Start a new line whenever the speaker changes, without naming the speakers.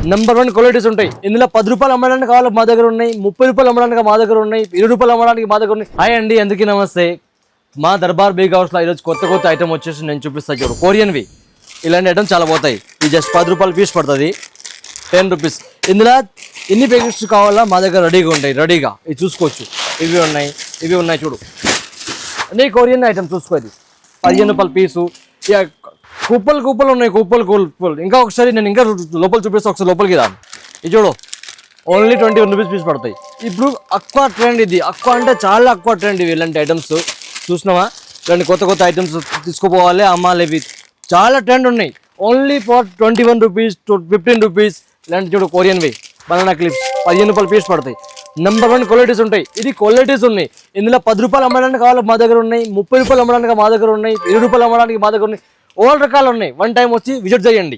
Number 1 qualities ఉంటాయి. ఇందులో 10 రూపాయలు అమ్మడానికి కావాలి మా దగ్గర ఉన్నాయి, 30 రూపాయలు అమ్మడానికి మా దగ్గర ఉన్నాయి, 20 రూపాయలు అమ్మడానికి మా దగ్గర ఉన్నాయి. హాయ్ అండి, అందరికీ నమస్తే. మా దర్బార్ బిగ్ హౌస్లో ఈరోజు కొత్త ఐటమ్ వచ్చేసి నేను చూపిస్తాను. చూడు, కొరియన్వి ఇలాంటి ఐటమ్ చాలా పోతాయి. ఇది జస్ట్ 10 రూపాయలు పీస్ పడుతుంది, 10 రూపీస్. ఇందులో ఎన్ని ప్యాకెట్స్ కావాలా మా దగ్గర రెడీగా ఉంటాయి. ఇది చూసుకోవచ్చు. ఇవి ఉన్నాయి చూడు, అన్నీ కొరియన్ ఐటమ్ చూసుకోవాలి. 15 రూపాయల పీసు. ఇక కుప్పలు ఉన్నాయి, కుప్పలు. ఇంకా ఒకసారి నేను ఇంకా లోపల చూపిస్తాను, ఒకసారి లోపలికి రా. ఇది చూడు, ఓన్లీ 21 రూపీస్ పీస్ పడతాయి. ఇప్పుడు అక్వా ట్రెండ్, ఇది అక్వా అంటే చాలా అక్వా ట్రెండ్. ఇవి ఇలాంటి ఐటమ్స్ చూసినావా, ఇలాంటి కొత్త ఐటమ్స్ తీసుకుపోవాలి, అమ్మాలి. ఇవి చాలా ట్రెండ్ ఉన్నాయి. Only for 21 rupees, 15 rupees. ఇలాంటి చూడు, కొరియన్వి బనానా క్లిప్స్ 15 రూపాయలు పీస్ పడతాయి. నెంబర్ 1 క్వాలిటీస్ ఉంటాయి. ఇది క్వాలిటీస్ ఉన్నాయి. ఇందులో 10 రూపాయలు అమ్మడానికి కావాలి మా దగ్గర ఉన్నాయి, 30 రూపాయలు అమ్మడానికి మా దగ్గర ఉన్నాయి, 20 రూపాయలు అమ్మడానికి మా దగ్గర ఉన్నాయి. ఆల్ రకాలు ఉన్నాయి. వన్ టైం వచ్చి విజిట్ చేయండి.